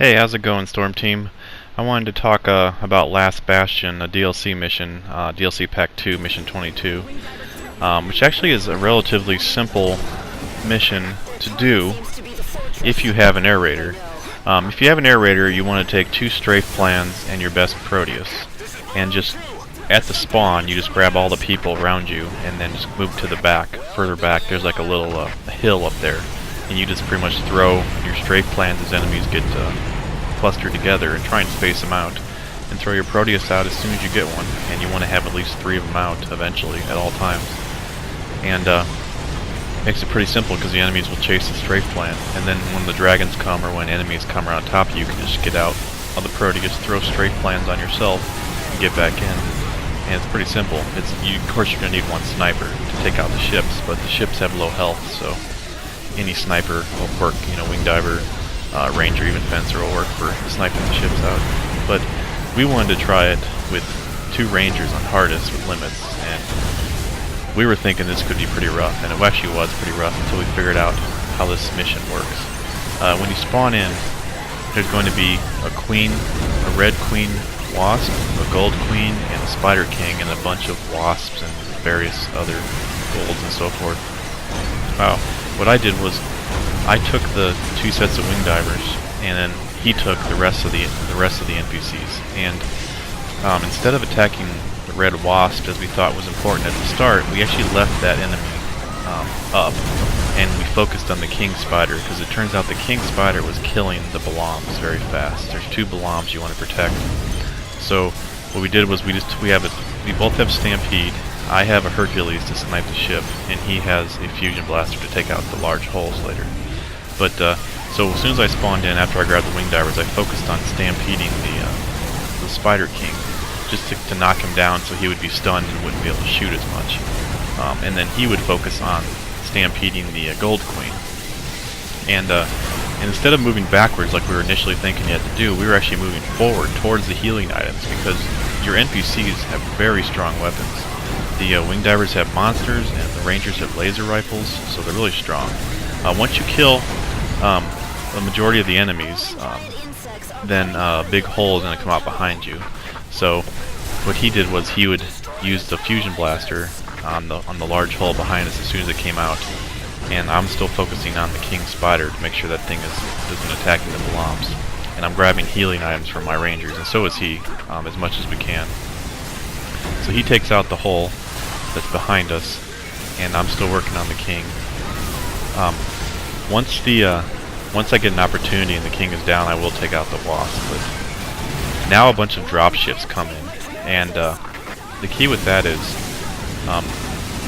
Hey, how's it going, Storm Team? I wanted to talk about Last Bastion, a DLC mission, DLC Pack 2, Mission 22, which actually is a relatively simple mission to do if you have an air raider. If you have an air raider, you want to take 2 strafe plans and your best Proteus, and just at the spawn, you just grab all the people around you and then just move to the back. Further back, there's like a little hill up there, and you just pretty much throw your strafe plans as enemies get clustered together and try and space them out, and throw your Proteus out as soon as you get one, and you want to have at least 3 of them out eventually at all times. And makes it pretty simple because the enemies will chase the strafe plan, and then when the dragons come or when enemies come around top of you, you can just get out of the Proteus, throw strafe plans on yourself, and get back in. And it's pretty simple. Of course you're going to need one sniper to take out the ships, but the ships have low health, so any sniper will work. Wing diver, ranger, even fencer will work for sniping the ships out. But we wanted to try it with 2 rangers on hardest with limits, and we were thinking this could be pretty rough, and it actually was pretty rough until we figured out how this mission works. When you spawn in, there's going to be a queen, a red queen wasp, a gold queen, and a spider king, and a bunch of wasps and various other golds and so forth. Wow. What I did was I took the 2 sets of wing divers, and then he took the rest of the NPCs. And instead of attacking the red wasp as we thought was important at the start, we actually left that enemy up, and we focused on the king spider, because it turns out the king spider was killing the Balams very fast. There's 2 Balams you want to protect. So what we did was we both have Stampede. I have a Hercules to snipe the ship, and he has a fusion blaster to take out the large holes later. But so as soon as I spawned in, after I grabbed the wing divers, I focused on stampeding the Spider King, just to knock him down so he would be stunned and wouldn't be able to shoot as much. And then he would focus on stampeding the Gold Queen. And instead of moving backwards like we were initially thinking you had to do, we were actually moving forward towards the healing items, because your NPCs have very strong weapons. The wing divers have monsters, and the rangers have laser rifles, so they're really strong. Once you kill the majority of the enemies, then a big hole is going to come out behind you. So what he did was he would use the fusion blaster on the large hole behind us as soon as it came out, and I'm still focusing on the king spider to make sure that thing isn't attacking the Balams. And I'm grabbing healing items from my rangers, and so is he, as much as we can. So he takes out the hole that's behind us, and I'm still working on the king. Once I get an opportunity and the king is down, I will take out the wasp. But now a bunch of drop ships come in, and the key with that is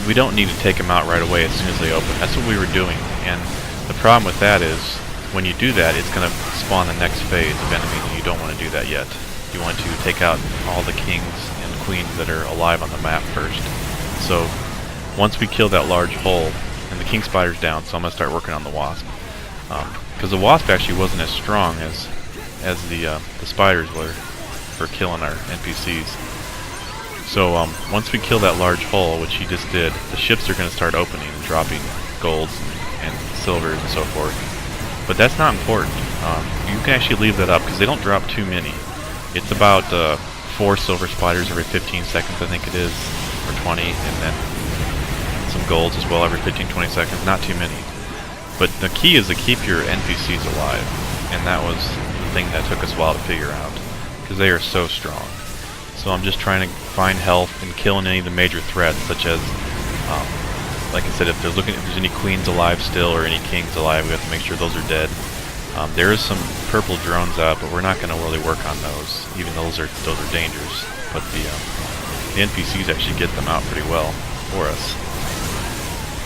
we don't need to take them out right away as soon as they open. That's what we were doing, and the problem with that is when you do that, it's going to spawn the next phase of enemies, and you don't want to do that yet. You want to take out all the kings and queens that are alive on the map first. So once we kill that large hole, and the king spider's down, so I'm going to start working on the wasp. Because the wasp actually wasn't as strong as the spiders were for killing our NPCs. So once we kill that large hole, which he just did, the ships are going to start opening and dropping golds and silvers and so forth. But that's not important. You can actually leave that up because they don't drop too many. It's about 4 silver spiders every 15 seconds, I think it is, or 20, and then some golds as well every 15-20 seconds. Not too many. But the key is to keep your NPCs alive, and that was the thing that took us a while to figure out, because they are so strong. So I'm just trying to find health and killing any of the major threats, such as, like I said, if there's any queens alive still or any kings alive, we have to make sure those are dead. There is some purple drones out, but we're not going to really work on those, even though those are dangerous. But the NPCs actually get them out pretty well for us.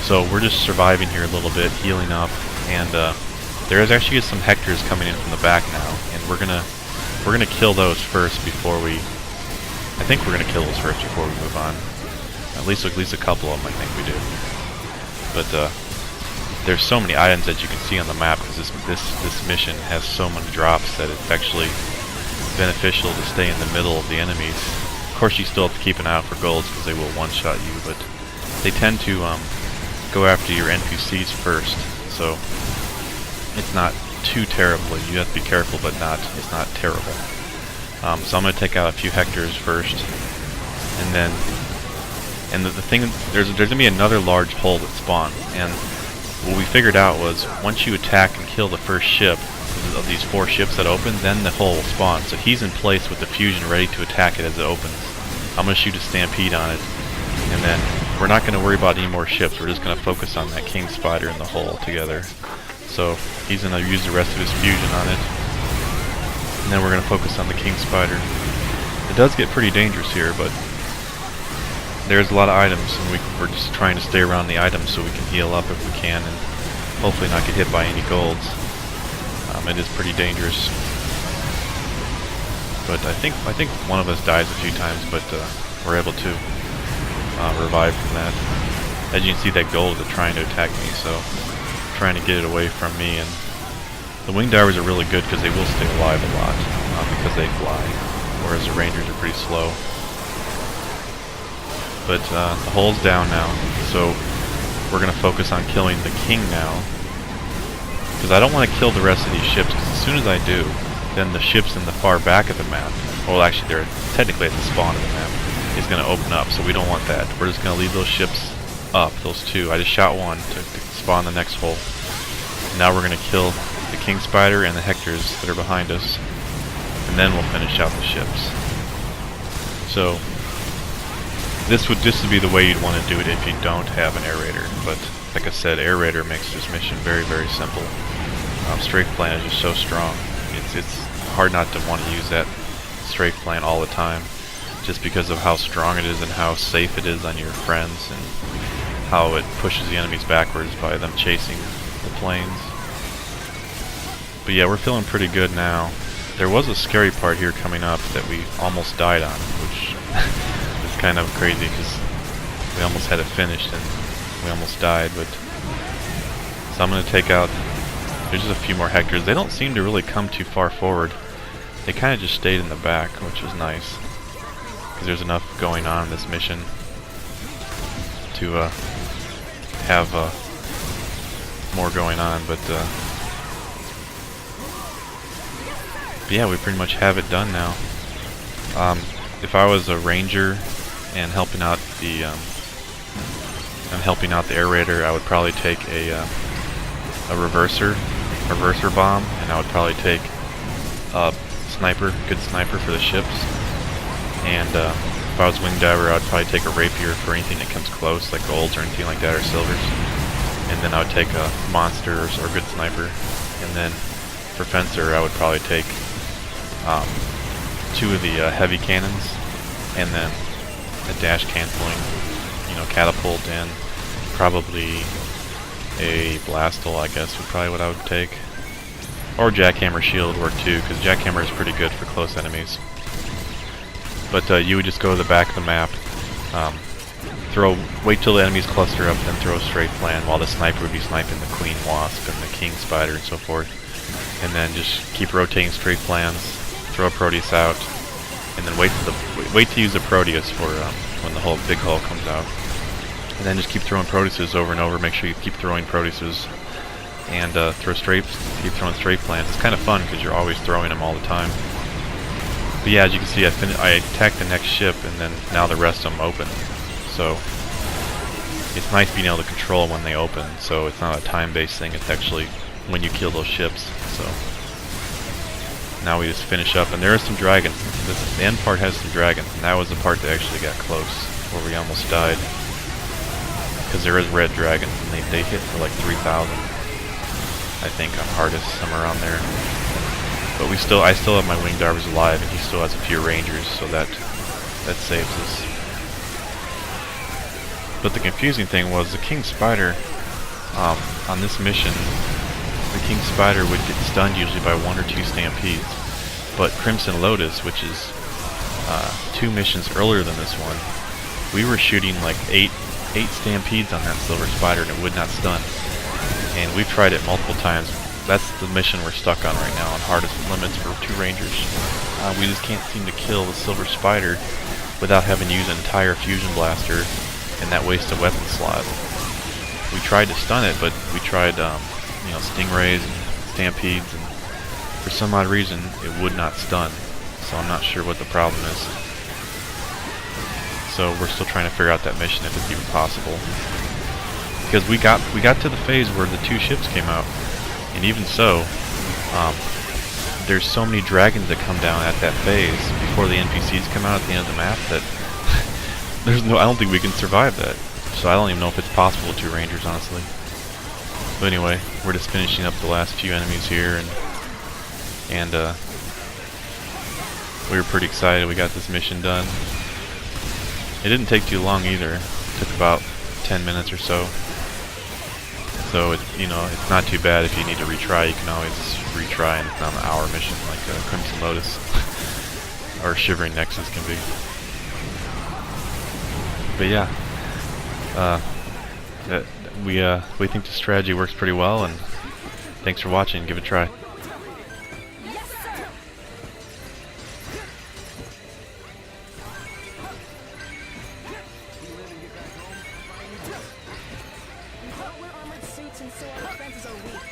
So we're just surviving here a little bit, healing up, and there is actually some Hectors coming in from the back now, and we're gonna kill those first before we. I think we're gonna kill those first before we move on. At least a couple of them, I think we do. But there's so many items that you can see on the map, because this mission has so many drops that it's actually beneficial to stay in the middle of the enemies. Of course, you still have to keep an eye out for golds because they will one-shot you, but they tend to go after your NPCs first, so it's not too terribly. You have to be careful, but it's not terrible. So I'm going to take out a few hectors first, and then the thing, there's going to be another large hole that spawns, and what we figured out was once you attack and kill the first ship of these 4 ships that open, then the hole will spawn. So he's in place with the fusion ready to attack it as it opens. I'm going to shoot a stampede on it, and then we're not going to worry about any more ships. We're just going to focus on that king spider in the hole together. So he's going to use the rest of his fusion on it, and then we're going to focus on the king spider. It does get pretty dangerous here, but there's a lot of items, and we're just trying to stay around the items so we can heal up if we can, and hopefully not get hit by any golds. It is pretty dangerous, but I think one of us dies a few times, but we're able to revive from that. As you can see, that gold is trying to attack me, so I'm trying to get it away from me. And the wing divers are really good because they will stay alive a lot because they fly, whereas the rangers are pretty slow. But the hull's down now, so we're going to focus on killing the king now, because I don't want to kill the rest of these ships, because as soon as I do, then the ships in the far back of the map, well actually they're technically at the spawn of the map, is going to open up, so we don't want that. We're just going to leave those ships up, those 2. I just shot one to spawn the next hole. Now we're going to kill the king spider and the hectors that are behind us, and then we'll finish out the ships. So this would be the way you'd want to do it if you don't have an air raider, but like I said, air raider makes this mission very, very simple. Strafe plan is just so strong. It's hard not to want to use that strafe plan all the time, just because of how strong it is and how safe it is on your friends, and how it pushes the enemies backwards by them chasing the planes. But yeah, we're feeling pretty good now. There was a scary part here coming up that we almost died on, which is kind of crazy because we almost had it finished and we almost died. But so I'm going to take out, there's just a few more hectors. They don't seem to really come too far forward. They kind of just stayed in the back, which is nice, because there's enough going on in this mission to have more going on. But yeah, we pretty much have it done now. If I was a ranger and helping out the air raider, I would probably take a reverser bomb, and I would probably take a good sniper for the ships. And if I was wing diver, I would probably take a rapier for anything that comes close, like golds or anything like that, or silvers. And then I would take a monster or good sniper. And then for fencer, I would probably take 2 of the heavy cannons, and then a dash canceling, catapult, and probably a blastol, I guess, would probably what I would take. Or jackhammer shield would work too, because jackhammer is pretty good for close enemies. But you would just go to the back of the map, wait till the enemies cluster up, then throw a strafe plan, while the sniper would be sniping the queen wasp and the king spider and so forth. And then just keep rotating strafe plans, throw a Proteus out, and then wait to use the Proteus for when the whole big hull comes out. And then just keep throwing Proteuses over and over. Make sure you keep throwing Proteuses, and keep throwing strafe plans. It's kind of fun because you're always throwing them all the time. But yeah, as you can see, I attacked the next ship, and then now the rest of them open. So it's nice being able to control when they open. So it's not a time-based thing. It's actually when you kill those ships. So now we just finish up, and there are some dragons. The end part has some dragons, and that was the part that actually got close, where we almost died. Because there is red dragons, and they hit for like 3,000, I think, on hardest, somewhere around there. But I still have my wing divers alive, and he still has a few rangers, so that saves us. But the confusing thing was the king spider on this mission. The king spider would get stunned usually by 1 or 2 stampedes, but Crimson Lotus, which is 2 missions earlier than this one, we were shooting like 8 stampedes on that silver spider, and it would not stun. And we've tried it multiple times. That's the mission we're stuck on right now, on hardest limits for 2 rangers. We just can't seem to kill the silver spider without having to use an entire fusion blaster and that waste of weapon slot. We tried to stun it, but we tried stingrays and stampedes, and for some odd reason it would not stun. So I'm not sure what the problem is. So we're still trying to figure out that mission if it's even possible. Because we got to the phase where the 2 ships came out, and even so, there's so many dragons that come down at that phase before the NPCs come out at the end of the map that I don't think we can survive that. So I don't even know if it's possible with 2 Rangers, honestly. But anyway, we're just finishing up the last few enemies here, and we were pretty excited we got this mission done. It didn't take too long either. It took about 10 minutes or so. So it's not too bad if you need to retry. You can always retry, and it's not an hour mission like Crimson Lotus or Shivering Nexus can be. But yeah, we think the strategy works pretty well, and thanks for watching. Give it a try. We're armored suits and so our defenses are weak.